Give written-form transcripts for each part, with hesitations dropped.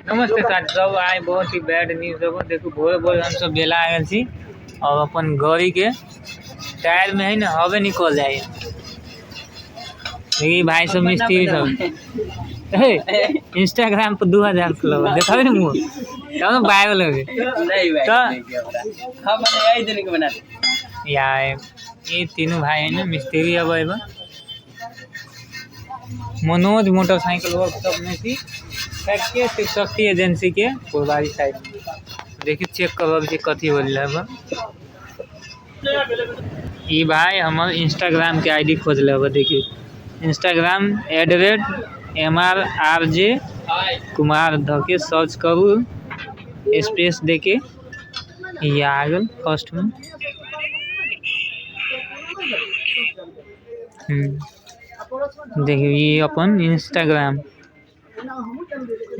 नमस्ते साथी सब आए बहुत ही बैड न्यूज हो देखो भोरे भोरे हम सब बेला आयल छी और अपन गाड़ी के टायर में है ना हवे निकल जाए देखिए भाई सब मिस्त्री सब इंस्टाग्राम पर 2000 फॉलोवर देखा ना मुँह क्या वायरल हो गए यार ये तीनों भाई है ना मिस्त्री अब मनोज मोटरसाइकिल वर्कशॉप में थी फैक्ट्री शिव शक्ति एजेंसी के फुलबाड़ी साइड में देखिए चेक करब जे कथी हो रहा ये भाई हमार इंस्टाग्राम के आईडी खोज ले देखिए इंस्टाग्राम @MRRJ कुमार धके सर्च करू स्पेस देके ये आ गल फर्स्ट में देखिए ये अपन इंस्टाग्राम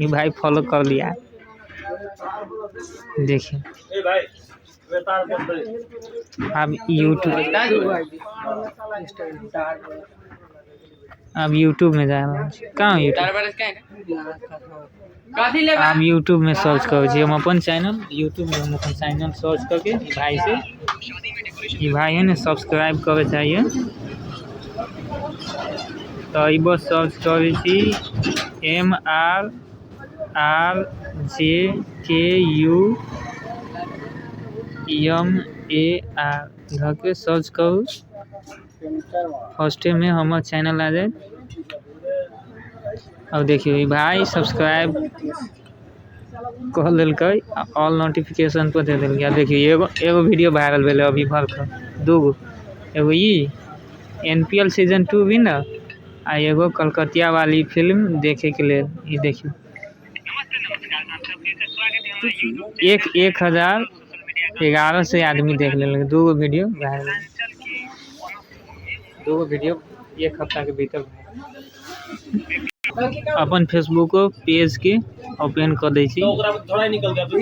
ये भाई फॉलो कर लिया देखिए अब यूट्यूब में जा कहाँ आप यूट्यूब में सर्च करो जी हम अपन चैनल यूट्यूब में हम अपन चैनल सर्च करके भाई से ये भाई है ना सब्सक्राइब करे चाहिए तो ये बस सर्च करे MRRJKUMAR धके सर्च करू फर्स्ट में हमारे चैनल आ जाए। अब देखिए भाई सब्सक्राइब कर दिल्क ऑल नोटिफिकेशन पर दे दिल्क। देखिए एगो वीडियो वायरल भेल अभी भर दूगो एगो NPL सीजन 2 भी ना आ एगो कलकतिया वाली फिल्म देखे के लिए ये देखिए 1011 से आदमी देख ले दूगो वीडियो वायरल दूगो वीडियो एक हफ्ता के भीतर अपन फेसबुक पेज के ओपन कर दै छी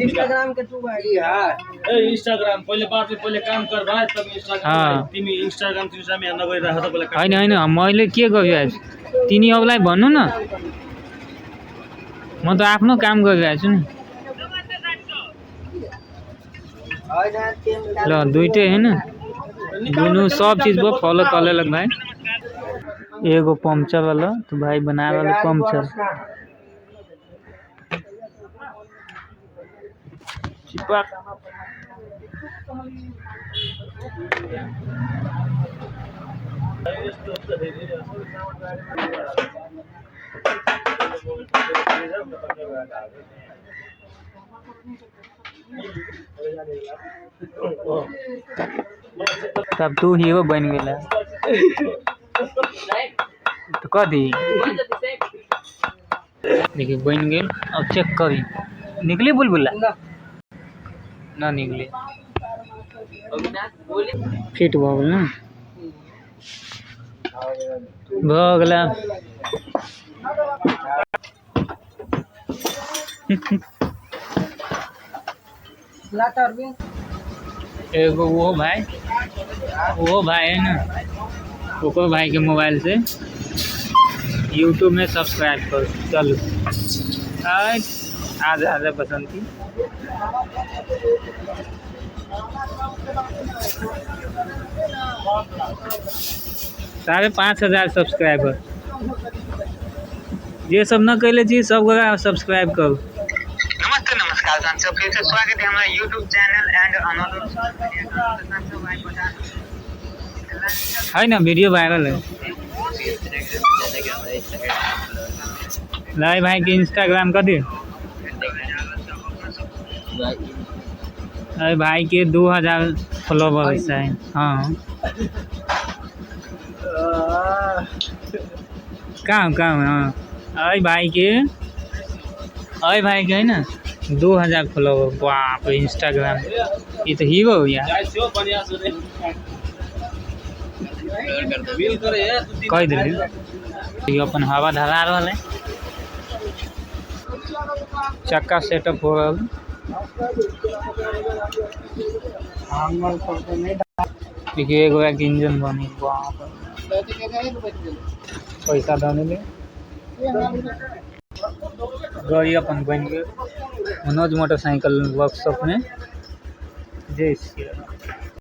इंस्टाग्राम के तू भाई ए इंस्टाग्राम पहले काम कर भाई तब इंस्टाग्राम तिमी इंस्टाग्राम में नगै रह त पहले हैन मैले के गर्यो आज तिनी अबलाई भन्नु न म त आफ्नो काम गरिरहेको छु नि ल दुईटे हैन दोनों सब चीज वो फॉलो कर लेलक भाई एगो पंचर वाला तो भाई बना वाला पंचर चिपक तब तू हीरो बन गेला तो कथी देखिए बन गेल। अब चेक करी निकली बुलबुला ना निकली फिट भ गेल ना भ गेला एगो वो भाई है ना ओको भाई के मोबाइल से यूट्यूब में सब्सक्राइब करो चलो आज आजा पसंद की ₹5,500 सब्सक्राइबर ये सब न कैले जी सब सब्सक्राइब करो। नमस्ते नमस्कार सब फिर से स्वागत है हमारे YouTube चैनल है ना वीडियो वायरल है लाई भाई के इंस्टाग्राम कर दे अरे भाई के 2000 फॉलोवर्स है। हाँ काम हाँ अरे भाई के है ना 2000 फॉलोवर बाप इंस्टाग्राम ये तो हीरो हो यार कह दे अपन हवा धरा रहा है चक्का सेटअप हो रहा देखिए एगो इंजन बनी पैसा देने गाड़ी अपन बन गए मनोज मोटरसाइकिल वर्कशॉप में। जय श्री राम।